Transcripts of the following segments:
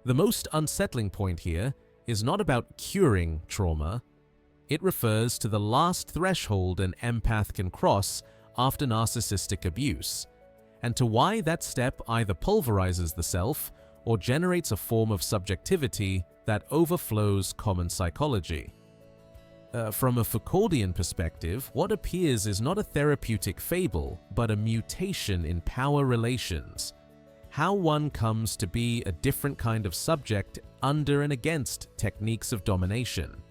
The most unsettling point here is not about curing trauma. It refers to the last threshold an empath can cross after narcissistic abuse, and to why that step either pulverizes the self or generates a form of subjectivity that overflows common psychology. From a Foucauldian perspective, what appears is not a therapeutic fable, but a mutation in power relations. How one comes to be a different kind of subject under and against techniques of domination.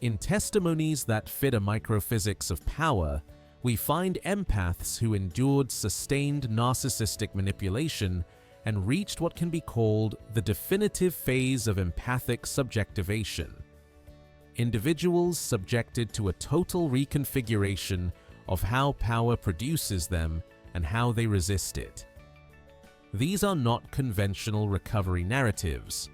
In testimonies that fit a microphysics of power, we find empaths who endured sustained narcissistic manipulation and reached what can be called the definitive phase of empathic subjectivation. Individuals subjected to a total reconfiguration of how power produces them and how they resist it. These are not conventional recovery narratives.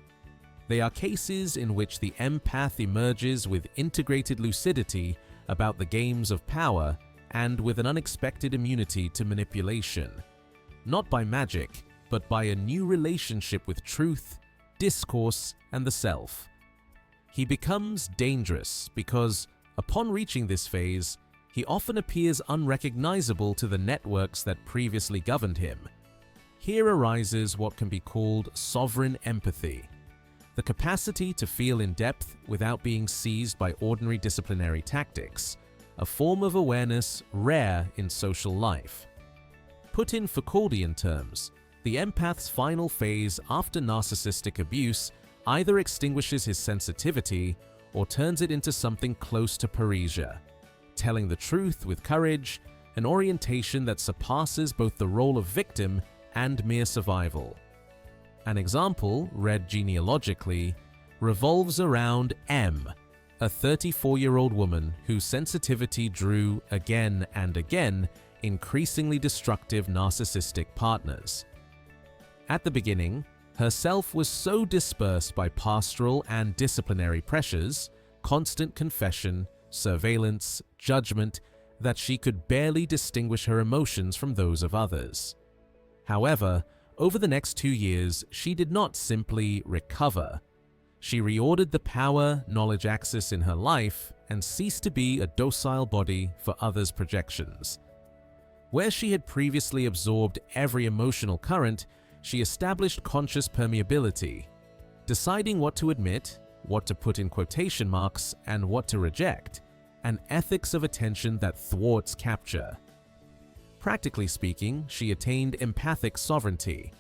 They are cases in which the empath emerges with integrated lucidity about the games of power and with an unexpected immunity to manipulation, not by magic, but by a new relationship with truth, discourse, and the self. He becomes dangerous because, upon reaching this phase, he often appears unrecognizable to the networks that previously governed him. Here arises what can be called sovereign empathy, the capacity to feel in depth without being seized by ordinary disciplinary tactics, a form of awareness rare in social life. Put in Foucauldian terms, the empath's final phase after narcissistic abuse either extinguishes his sensitivity or turns it into something close to parrhesia, telling the truth with courage, an orientation that surpasses both the role of victim and mere survival. An example, read genealogically, revolves around M, a 34-year-old woman whose sensitivity drew again and again increasingly destructive narcissistic partners. At the beginning, her self was so dispersed by pastoral and disciplinary pressures, constant confession, surveillance, judgment, that she could barely distinguish her emotions from those of others. However, over the next 2 years, she did not simply recover. She reordered the power-knowledge axis in her life and ceased to be a docile body for others' projections. Where she had previously absorbed every emotional current, she established conscious permeability, deciding what to admit, what to put in quotation marks, and what to reject, an ethics of attention that thwarts capture. Practically speaking, she attained empathic sovereignty.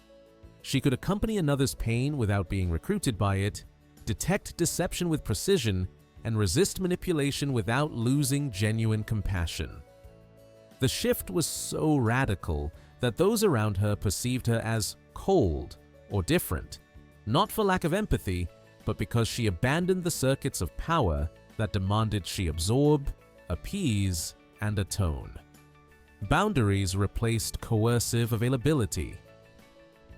She could accompany another's pain without being recruited by it, detect deception with precision, and resist manipulation without losing genuine compassion. The shift was so radical that those around her perceived her as cold or different, not for lack of empathy, but because she abandoned the circuits of power that demanded she absorb, appease, and atone. Boundaries replaced coercive availability.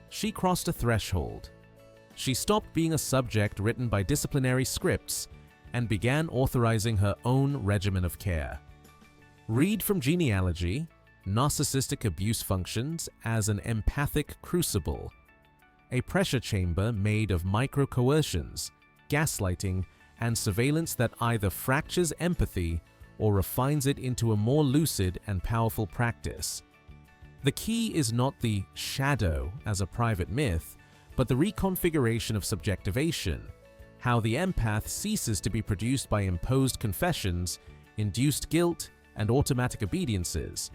She crossed a threshold. She stopped being a subject written by disciplinary scripts and began authorizing her own regimen of care. Read from genealogy, narcissistic abuse functions as an empathic crucible, a pressure chamber made of micro-coercions, gaslighting, and surveillance that either fractures empathy or refines it into a more lucid and powerful practice. The key is not the shadow as a private myth, but the reconfiguration of subjectivation, how the empath ceases to be produced by imposed confessions, induced guilt, and automatic obediences,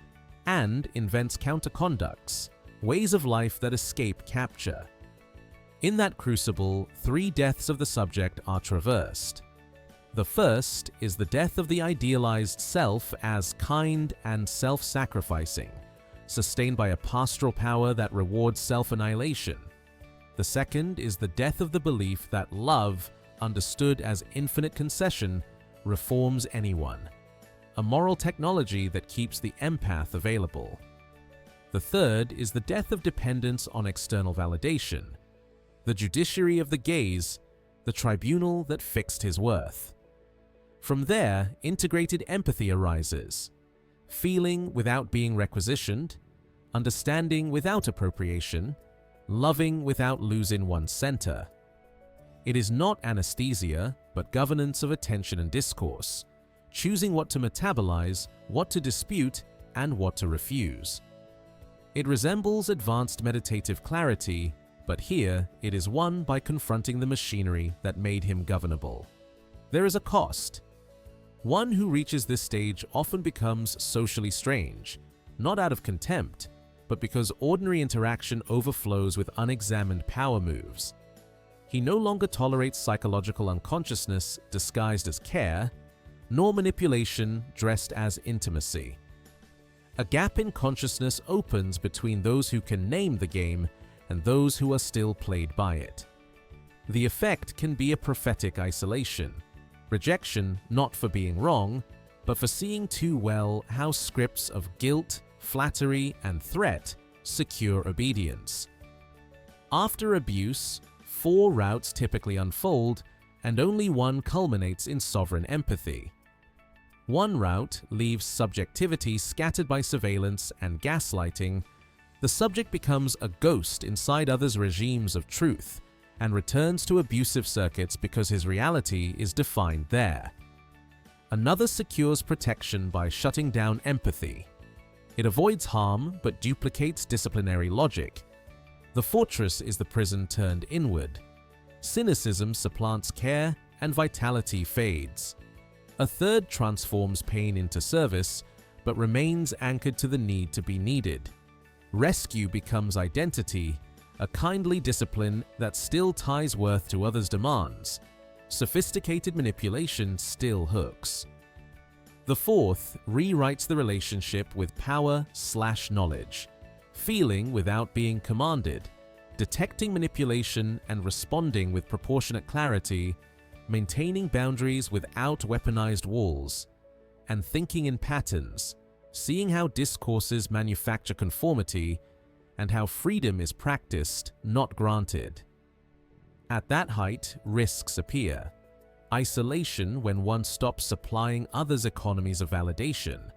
and invents counterconducts, ways of life that escape capture. In that crucible, 3 deaths of the subject are traversed. The first is the death of the idealized self as kind and self-sacrificing, sustained by a pastoral power that rewards self-annihilation. The second is the death of the belief that love, understood as infinite concession, reforms anyone, a moral technology that keeps the empath available. The third is the death of dependence on external validation, the judiciary of the gaze, the tribunal that fixed his worth. From there, integrated empathy arises, feeling without being requisitioned, understanding without appropriation, loving without losing one's center. It is not anesthesia, but governance of attention and discourse, choosing what to metabolize, what to dispute, and what to refuse. It resembles advanced meditative clarity, but here it is won by confronting the machinery that made him governable. There is a cost. One who reaches this stage often becomes socially strange, not out of contempt, but because ordinary interaction overflows with unexamined power moves. He no longer tolerates psychological unconsciousness disguised as care, nor manipulation dressed as intimacy. A gap in consciousness opens between those who can name the game and those who are still played by it. The effect can be a prophetic isolation, rejection not for being wrong, but for seeing too well how scripts of guilt, flattery, and threat secure obedience. After abuse, 4 routes typically unfold, and only one culminates in sovereign empathy. One route leaves subjectivity scattered by surveillance and gaslighting. The subject becomes a ghost inside others' regimes of truth and returns to abusive circuits because his reality is defined there. Another secures protection by shutting down empathy. It avoids harm but duplicates disciplinary logic. The fortress is the prison turned inward. Cynicism supplants care and vitality fades. A third transforms pain into service but remains anchored to the need to be needed. Rescue becomes identity, a kindly discipline that still ties worth to others' demands. Sophisticated manipulation still hooks. The fourth rewrites the relationship with power/knowledge, feeling without being commanded, detecting manipulation and responding with proportionate clarity, maintaining boundaries without weaponized walls, and thinking in patterns, seeing how discourses manufacture conformity and how freedom is practiced, not granted. At that height, risks appear. Isolation when one stops supplying others' economies of validation.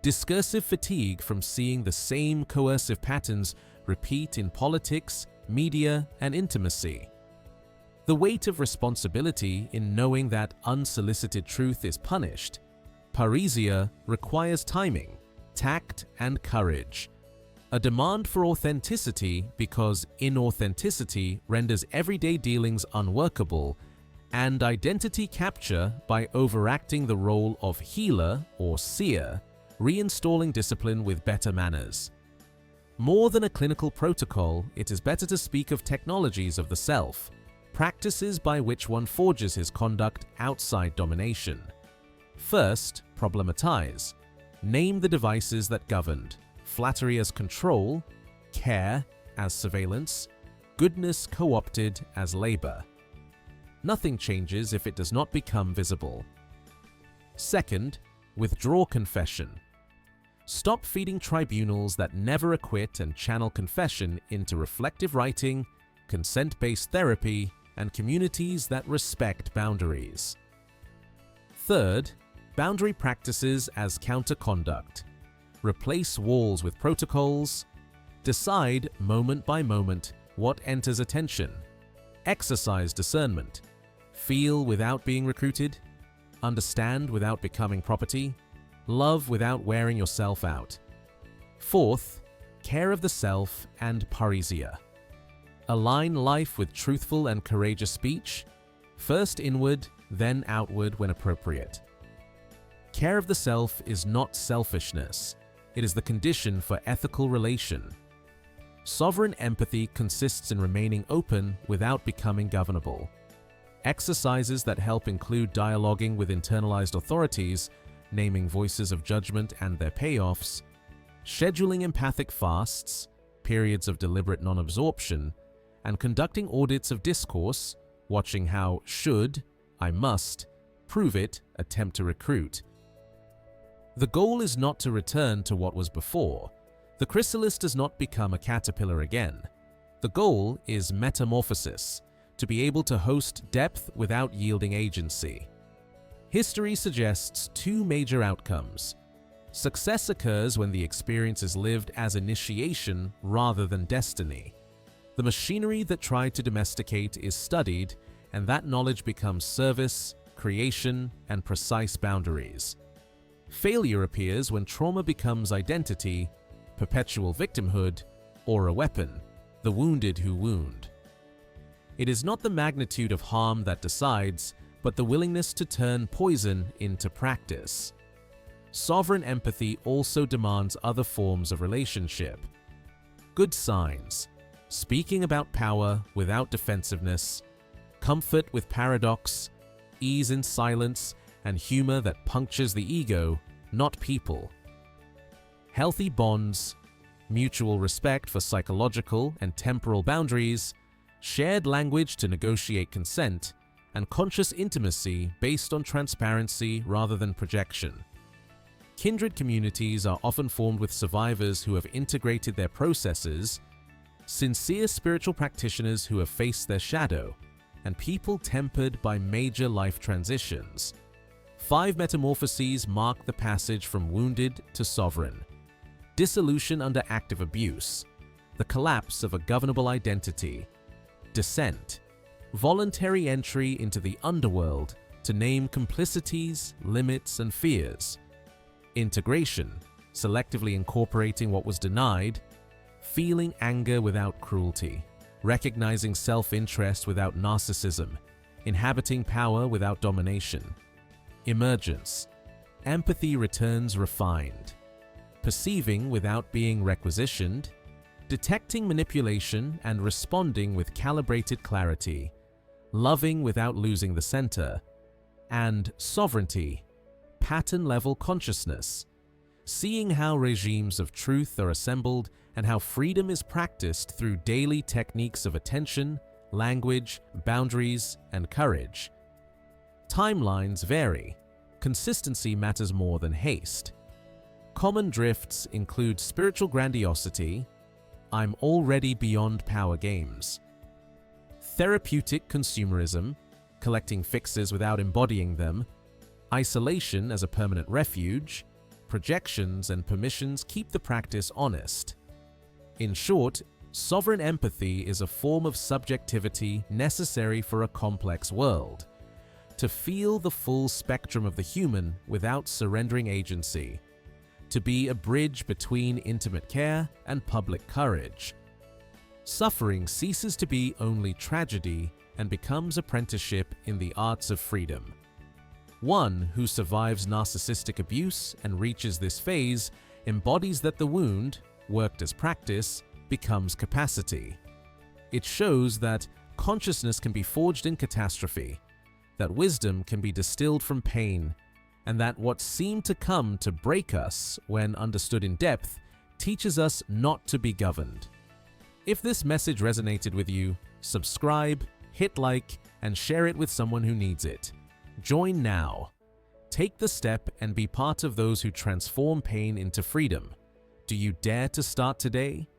Discursive fatigue from seeing the same coercive patterns repeat in politics, media, and intimacy. The weight of responsibility in knowing that unsolicited truth is punished. Parrhesia requires timing, tact, and courage. A demand for authenticity because inauthenticity renders everyday dealings unworkable, and identity capture by overacting the role of healer or seer, reinstalling discipline with better manners. More than a clinical protocol, it is better to speak of technologies of the self, practices by which one forges his conduct outside domination. First, problematize. Name the devices that governed: flattery as control, care as surveillance, goodness co-opted as labor. Nothing changes if it does not become visible. Second, withdraw confession. Stop feeding tribunals that never acquit and channel confession into reflective writing, consent-based therapy, and communities that respect boundaries. Third, boundary practices as counter-conduct. Replace walls with protocols. Decide moment by moment what enters attention. Exercise discernment. Feel without being recruited. Understand without becoming property. Love without wearing yourself out. Fourth, care of the self and parrhesia. Align life with truthful and courageous speech, first inward, then outward when appropriate. Care of the self is not selfishness. It is the condition for ethical relation. Sovereign empathy consists in remaining open without becoming governable. Exercises that help include dialoguing with internalized authorities, naming voices of judgment and their payoffs, scheduling empathic fasts, periods of deliberate non-absorption, and conducting audits of discourse, watching how should, I must, prove it, attempt to recruit. The goal is not to return to what was before. The chrysalis does not become a caterpillar again. The goal is metamorphosis, to be able to host depth without yielding agency. History suggests 2 major outcomes. Success occurs when the experience is lived as initiation rather than destiny. The machinery that tried to domesticate is studied, and that knowledge becomes service, creation, and precise boundaries. Failure appears when trauma becomes identity, perpetual victimhood, or a weapon, the wounded who wound. It is not the magnitude of harm that decides, but the willingness to turn poison into practice. Sovereign empathy also demands other forms of relationship. Good signs: speaking about power without defensiveness, comfort with paradox, ease in silence, and humor that punctures the ego, not people. Healthy bonds, mutual respect for psychological and temporal boundaries, shared language to negotiate consent, and conscious intimacy based on transparency rather than projection. Kindred communities are often formed with survivors who have integrated their processes, sincere spiritual practitioners who have faced their shadow, and people tempered by major life transitions. 5 metamorphoses mark the passage from wounded to sovereign: dissolution under active abuse, the collapse of a governable identity, descent, voluntary entry into the underworld to name complicities, limits, and fears, integration, selectively incorporating what was denied, feeling anger without cruelty, recognizing self-interest without narcissism, inhabiting power without domination, emergence, empathy returns refined, perceiving without being requisitioned, detecting manipulation and responding with calibrated clarity, loving without losing the center, and sovereignty, pattern-level consciousness, seeing how regimes of truth are assembled and how freedom is practiced through daily techniques of attention, language, boundaries, and courage. Timelines vary. Consistency matters more than haste. Common drifts include spiritual grandiosity, "I'm already beyond power games," therapeutic consumerism, collecting fixes without embodying them, isolation as a permanent refuge, projections and permissions keep the practice honest. In short, sovereign empathy is a form of subjectivity necessary for a complex world. To feel the full spectrum of the human without surrendering agency. To be a bridge between intimate care and public courage. Suffering ceases to be only tragedy and becomes apprenticeship in the arts of freedom. One who survives narcissistic abuse and reaches this phase embodies that the wound, worked as practice, becomes capacity. It shows that consciousness can be forged in catastrophe, that wisdom can be distilled from pain, and that what seemed to come to break us when understood in depth teaches us not to be governed. If this message resonated with you, subscribe, hit like, and share it with someone who needs it. Join now. Take the step and be part of those who transform pain into freedom. Do you dare to start today?